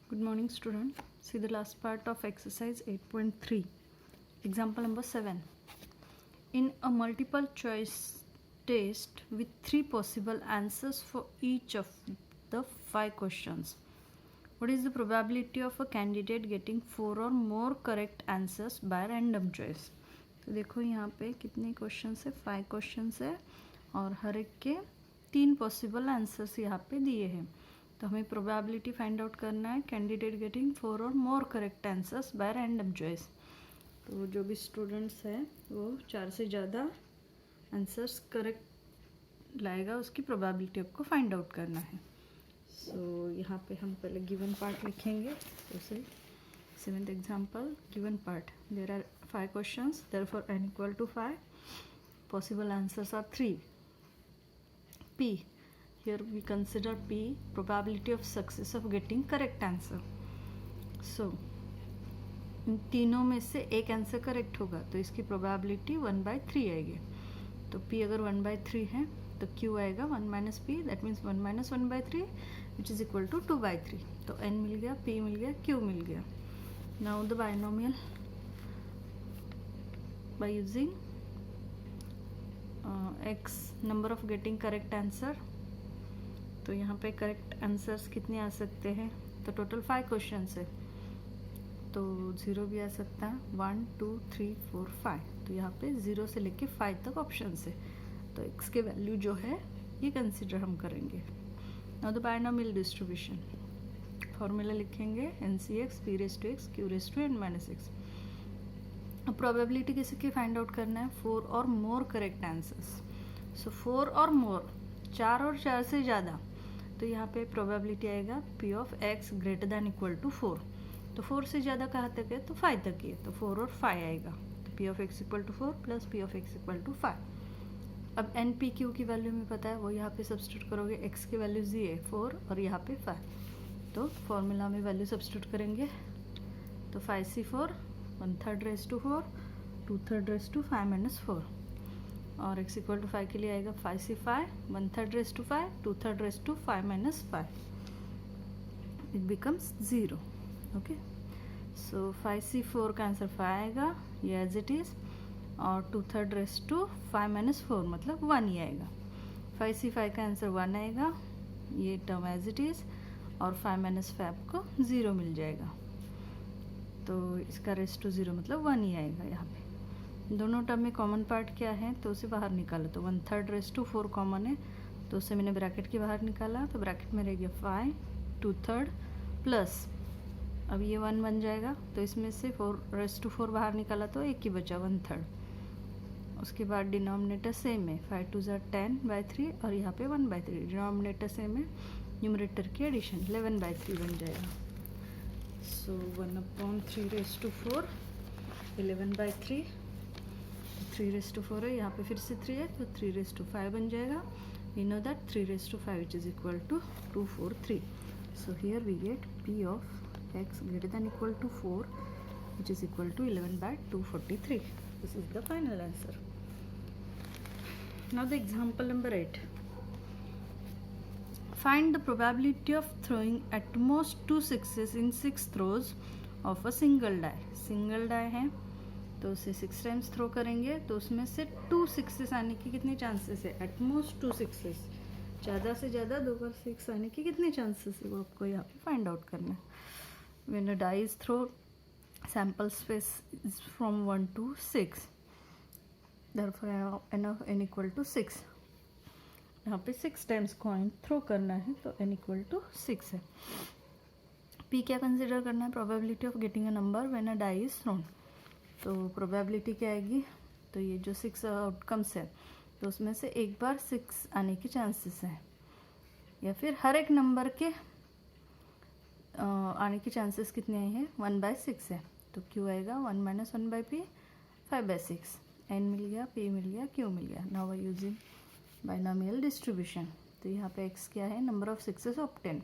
Good morning, student. See the last part of exercise 8.3. Example number 7. In a multiple choice test with 3 possible answers for each of the 5 questions, what is the probability of a candidate getting 4 or more correct answers by random choice? तो देखो यहाँ पे कितने questions है, 5 questions है और हर एक के 3 पॉसिबल आंसर्स यहाँ पे दिए हैं. तो हमें प्रोबेबिलिटी फाइंड आउट करना है कैंडिडेट गेटिंग 4 और more correct answers bye random choice. तो जो भी स्टूडेंट्स हैं वो 4 से ज़्यादा आंसर्स करेक्ट लाएगा, उसकी प्रोबेबिलिटी आपको फाइंड आउट करना है. सो यहाँ पे हम पहले गिवन पार्ट लिखेंगे. तो से 7th example given part. There are 5 questions, therefore n equal to 5. Possible answers are 3. P. Here we consider P, probability of success of getting correct answer. So इन तीनों में से एक आंसर करेक्ट होगा तो इसकी प्रोबेबिलिटी 1/3 आएगी. तो P अगर 1/3 है तो Q आएगा 1 - P, that means 1 - 1/3 which is equal to 2/3. तो N मिल गया, P मिल गया, Q मिल गया. Now the binomial by using X number of getting correct answer. तो यहाँ पे करेक्ट आंसर्स कितने आ सकते हैं? तो टोटल 5 क्वेश्चंस है तो 0 भी आ सकता है. 1 2 3 4 5. तो यहाँ पे 0 से लेके 5 तक ऑप्शंस है. तो x के वैल्यू जो है ये कंसिडर हम करेंगे. Now the binomial distribution. Formula लिखेंगे NCX P⁻x Q⁻n−x. अब प्रोबेबिलिटी किसी की फाइंड आउट करना है 4 और मोर करेक्ट आंसर्स. सो 4 और मोर, 4 और 4 से ज़्यादा. तो यहाँ पे प्रोबेबिलिटी आएगा P of x greater than equal to 4. तो 4 से ज़्यादा कहाँ तक है? तो 5 तक ही है. तो 4 और 5 आएगा. तो P of x equal to 4 plus P of x equal to 5. अब NPQ की वैल्यू में पता है, वो यहाँ पे सब्स्टिट्यूट करोगे. x की वैल्यूज ये है 4 और यहाँ पे 5. तो फॉर्मूला में वैल्यू सब्स्टिट्यूट करेंगे. तो 5c4 1/3 raise to 4 2/3 raise to 5 - 4. और x इक्वल टू 5 के लिए आएगा 5c5 1/3 raise to 5 2/3 raise to 5 - 5. It becomes 0. Okay. So 5c4 का आंसर 5 आएगा, ये एज इट इज़. और 2/3 रेज़ टू 5 - 4 मतलब 1 ही आएगा. 5c5 का आंसर 1 आएगा, ये टर्म एज इट इज़. और 5 - 5 को 0 मिल जाएगा. तो इसका रेज़ टू 0 मतलब 1 ही आएगा. यहाँ पे दोनों टर्म में कॉमन पार्ट क्या है तो उसे बाहर निकालो. तो 1/3 रेज़ टू 4 कॉमन है तो उसे मैंने ब्रैकेट के बाहर निकाला. तो ब्रैकेट में रह गया 5 2/3 प्लस, अब ये 1 बन जाएगा. तो इसमें से 4 रेज़ टू 4 बाहर निकाला तो एक ही बचा 1/3. उसके बाद डिनोमिनेटर सेम है, 5 2 ज़ा 10/3 और यहाँ पे 1/3. डिनोमिनेटर सेम है, न्यूमरेटर की एडिशन 11/3 बन जाएगा. सो 1/3 रेज़ टू 4 11/3. 3 रेज़ टू 4 है, यहाँ पे फिर से 3 है तो 3 रेज़ टू 5 बन जाएगा. We know that 3 raise to 5 which is equal to 243. So here we get P of x greater than equal to 4 which is equal to 11/243. This is the final answer. Now the example number 8. Find the probability of throwing at most 2 sixes in 6 throws of a single die. Single die है तो उसे 6 times throw करेंगे तो उसमें से 2 sixes आने की कितने चांसेस है? At most 2 sixes. ज़्यादा से ज़्यादा 2 बार 6 आने की कितने चांसेस है वो आपको यहाँ पे फाइंड आउट करना है. When a die is throw, sample space is from 1 to 6. Therefore n equal to 6. यहाँ पे 6 टाइम्स कॉइन थ्रो करना है तो n इक्वल टू 6 है. P क्या कंसिडर करना है? Probability of getting a number when a die is thrown. तो प्रोबेबिलिटी क्या आएगी? तो ये जो 6 आउटकम्स है तो उसमें से एक बार 6 आने की चांसेस है, या फिर हर एक नंबर के आने की चांसेस कितने आए हैं? 1/6 है. तो Q आएगा 1 - 1/P 5/6. N मिल गया, P मिल गया, Q मिल गया. Now by using binomial distribution. तो यहाँ पे x क्या है? Number of sixes obtain.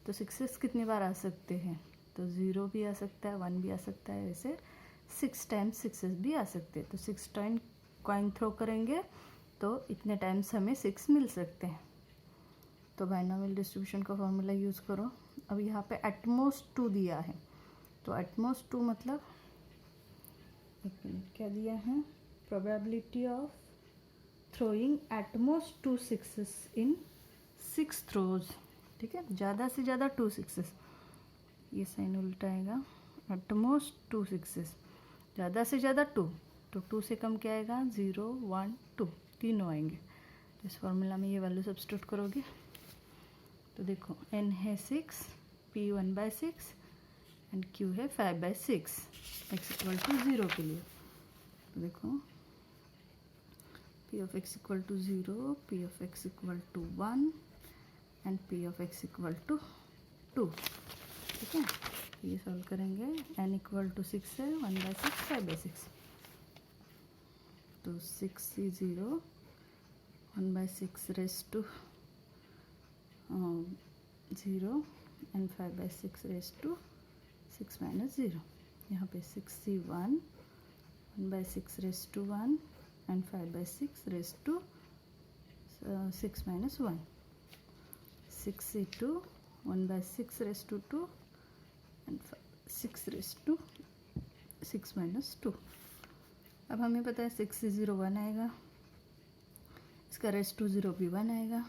तो सिक्सेस कितनी बार आ सकते हैं? तो 0 भी आ सकता है, 1 भी आ सकता है, ऐसे 6 टाइम्स सिक्सेस भी आ सकते हैं. तो 6 टाइम कॉइन थ्रो करेंगे तो इतने टाइम्स हमें 6 मिल सकते हैं. तो बाइनोमियल डिस्ट्रीब्यूशन का फॉर्मूला यूज़ करो. अब यहाँ पे एटमोस्ट 2 दिया है, तो एटमोस्ट 2 मतलब एक मिनट क्या दिया है, probability of throwing at most 2 sixes in 6 throws. ठीक है, ज़्यादा से ज़्यादा 2 सिक्सेस, ये साइन उल्टा आएगा, एटमोस्ट 2 सिक्सेस, ज़्यादा से ज़्यादा 2, तो 2 से कम क्या आएगा, 0 1 2, तीनों आएंगे। तो इस फॉर्मूला में ये वैल्यू सब्स्टिट्यूट करोगे तो देखो n है 6, p 1/6 एंड q है 5/6, x इक्वल टू 0 के लिए। तो देखो p of x equal to 0, p of x equal to 1 and p of x equal to 2। ठीक है, ये सॉल्व करेंगे, n इक्वल टू 6 है, 1/6 5/6, तो 6 से 0, 1/6 raise to 0 and 5/6 raise to 6 minus 0। यहाँ पे 6c1, 1/6 raise to 1 and 5/6 raise to 6 minus 1। 6c2, 1/6 raise to 2 and 6 raise to 6 minus 2। अब हमें पता है 6 से 0 1 आएगा, इसका रेज टू 0 भी 1 आएगा,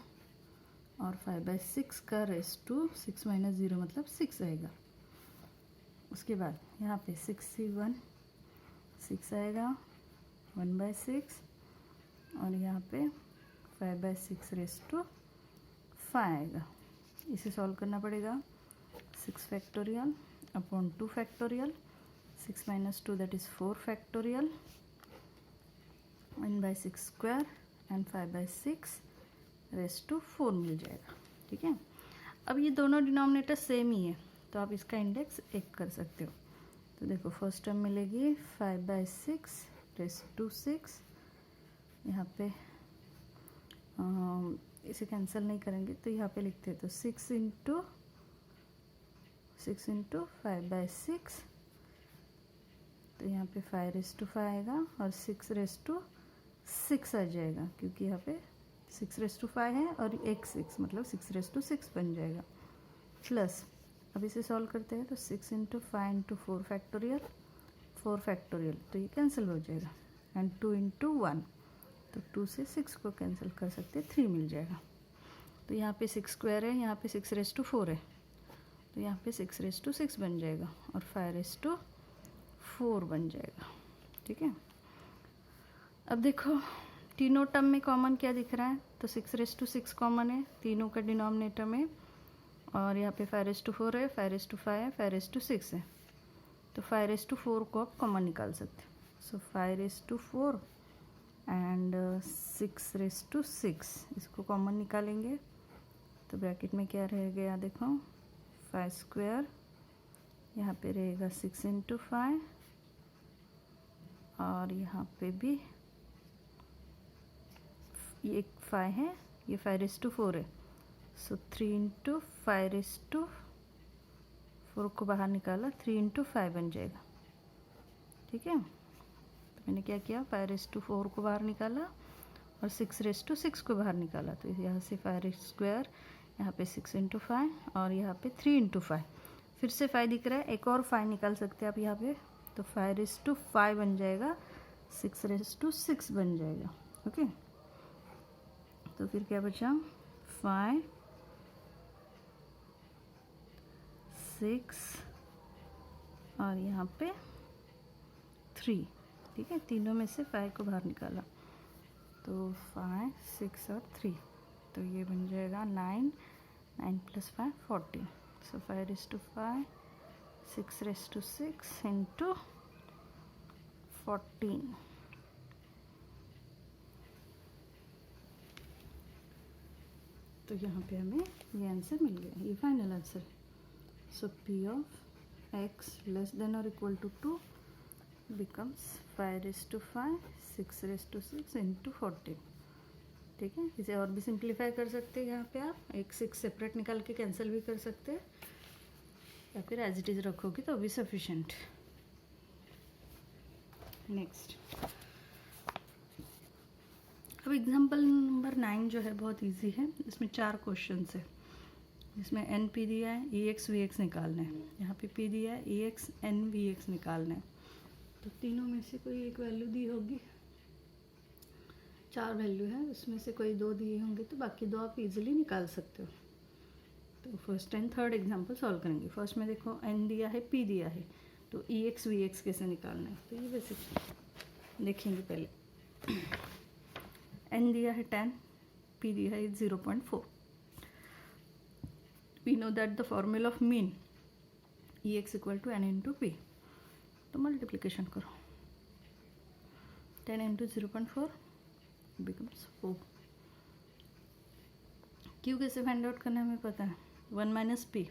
और 5/6 का रेज टू 6 माइनस 0 मतलब 6 आएगा। उसके बाद यहाँ पे 6c1 6 आएगा, 1/6, और यहाँ पे 5/6 रेज टू 5 आएगा। इसे सॉल्व करना पड़ेगा, 6 factorial upon 2 factorial, 6 minus 2 that is 4 factorial, 1/6 square and 5/6 raise to 4 मिल जाएगा। ठीक है, अब ये दोनों डिनोमिनेटर सेम ही है, तो आप इसका इंडेक्स 1 कर सकते हो। तो देखो फर्स्ट टर्म मिलेगी 5/6 रेज टू 6, यहाँ पे इसे कैंसिल नहीं करेंगे तो यहाँ पे लिखते हैं, तो 6 इंटू 5/6, तो यहाँ पे 5 रेज टू 5 आएगा और 6 रेज टू 6 आ जाएगा, क्योंकि यहाँ पे 6 रेज टू 5 है और एक 6 मतलब 6 रेज टू 6 बन जाएगा। प्लस अब इसे सॉल्व करते हैं, तो 6 इंटू 5 इंटू 4 फैक्टोरियल, 4 फैक्टोरियल, तो ये कैंसिल हो जाएगा, एंड 2 इंटू 1, तो 2 से 6 को कैंसिल कर सकते हैं, 3 मिल जाएगा। तो यहाँ पे 6 स्क्वायर है, यहाँ पे 6 रेज टू 4 है, तो यहाँ पे 6 रेज टू 6 बन जाएगा और 5 रेज टू 4 बन जाएगा। ठीक है, अब देखो तीनों टर्म में कॉमन क्या दिख रहा है, तो 6 रेज टू 6 कॉमन है तीनों का डिनोमिनेटर में, और यहाँ पे 5 रेज टू 4 है, 5 रेज टू 5 है, 5 रेज टू 6 है, तो 5 रेज टू 4 को आप कॉमन निकाल सकते हैं। So 5 raise to 4 and 6 raise to 6, इसको कॉमन निकालेंगे, तो ब्रैकेट में क्या रह गया, देखो 5 स्क्वायर, यहाँ पे रहेगा 6 इंटू 5, और यहाँ पे भी ये 5 है, ये 5 रेज टू 4 है, सो 3 इंटू 5 रेज टू 4 को बाहर निकाला, 3 इंटू 5 बन जाएगा। ठीक है, तो मैंने क्या किया, 5 रेज टू 4 को बाहर निकाला और 6 रेज टू 6 को बाहर निकाला, तो यहाँ से 5 रेज स्क्वायर, यहाँ पे 6 इंटू 5 और यहाँ पे 3 इंटू 5, फिर से 5 दिख रहा है, एक और 5 निकाल सकते हैं आप यहाँ पे, तो 5 रेज टू 5 बन जाएगा, 6 रेज टू 6 बन जाएगा। ओके, तो फिर क्या बचा, 5 6 और यहाँ पे 3। ठीक है, तीनों में से 5 को बाहर निकाला, तो 5 6 और 3, तो ये बन जाएगा 9, 9 + 5 14, so 5 raise to 5, 6 raise to 6 into 14। तो यहाँ पे हमें ये आंसर मिल गया, ये फाइनल आंसर है। So p of x less than और equal to 2 becomes 5 raise to 5, 6 raise to 6 into 14। ठीक है, इसे और भी सिंप्लीफाई कर सकते हैं, यहाँ पे आप एक 6 सेपरेट निकाल के कैंसिल भी कर सकते हैं, या फिर एज इट इज़ रखोगे तो भी सफिशेंट। नेक्स्ट, अब एग्जाम्पल नंबर 9 जो है बहुत इजी है, इसमें 4 क्वेश्चंस है। इसमें एन पी दिया है, ई एक्स वी एक्स निकालना है। यहाँ पे पी दिया है, ई एक्स एन वी एक्स निकालना है। तो तीनों में से कोई एक वैल्यू दी होगी, 4 वैल्यू है, उसमें से कोई 2 दिए होंगे, तो बाकी 2 आप इजीली निकाल सकते हो। तो first and third example solve करेंगे। फर्स्ट में देखो एन दिया है, पी दिया है, तो ई एक्स वी एक्स कैसे निकालना है, तो ये बेसिक देखेंगे पहले। एन दिया है 10, पी दिया है 0.4। We know that the formula of mean E X equal to N into P. तो मल्टीप्लीकेशन करो, 10 इंटू 0.4 बिकम्स 4। क्यू कैसे फाइंड आउट करना है हमें पता है, 1 माइनस पी,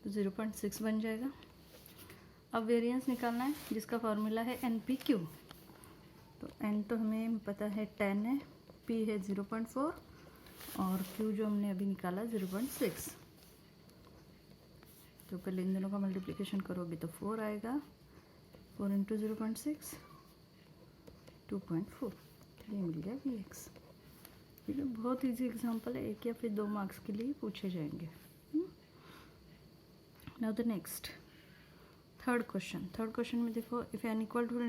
तो 0.6 बन जाएगा। अब वेरिएंस निकालना है जिसका फॉर्मूला है एन पी क्यू। तो एन तो हमें पता है 10 है, पी है 0.4 और क्यू जो हमने अभी निकाला 0.6। तो पहले इन दोनों का मल्टीप्लिकेशन करोगे तो 4 आएगा, 4 इंटू 0.6 2.4, ये मिल गया वी एक्स। ठीक है, बहुत इजी एग्जांपल है, 1 या फिर 2 मार्क्स के लिए पूछे जाएंगे। Now the next third question में देखो, if N equal to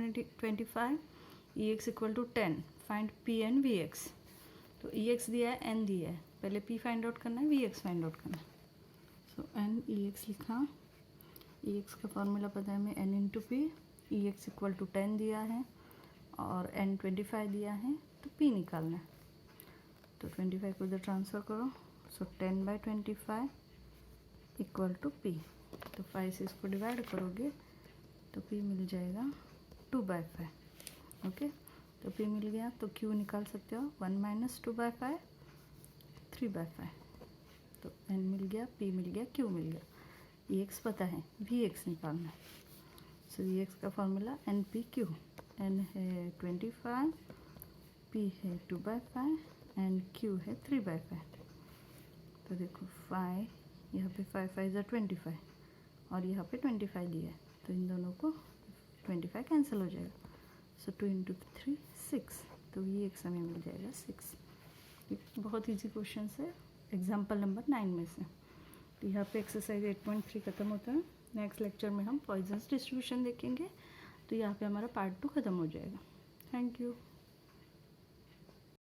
25 E X equal to 10 find P N V X. तो ई एक्स दिया है, एन दिया है, पहले पी फाइंड आउट करना है, वी एक्स फाइंड आउट करना है। सो एन ई एक्स लिखा, ई एक्स का फॉर्मूला पता है हमें N into P. E X equal to 10 दिया है और एन 25 दिया है, तो पी निकालना है। तो 25 को इधर ट्रांसफ़र करो, सो 10/25 इक्वल टू पी। तो 5 से इसको डिवाइड करोगे तो पी मिल जाएगा 2/5। ओके, तो पी मिल गया, तो क्यू निकाल सकते हो, 1 माइनस 2/5 3/5। तो एन मिल गया, पी मिल गया, क्यू मिल गया। ई एक्स पता है, वी एक्स निकालना है। सो वी एक्स का formula N P Q, N है 25, पी है 2/5 एंड क्यू है 3/5। तो देखो 5, यहाँ पे 5 5 ज़ा 25 और यहाँ पे 25 दिया है, तो इन दोनों को 25 कैंसिल हो जाएगा। सो 2 इंटू 3 6, तो ये एक समय मिल जाएगा 6। बहुत इजी क्वेश्चन है, एग्जाम्पल नंबर 9 में से। तो यहाँ पे एक्सरसाइज 8.3 खत्म होता है। नेक्स्ट लेक्चर में हम पॉइजन्स डिस्ट्रीब्यूशन देखेंगे। तो यहाँ पे हमारा पार्ट 2 खत्म हो जाएगा। Thank you.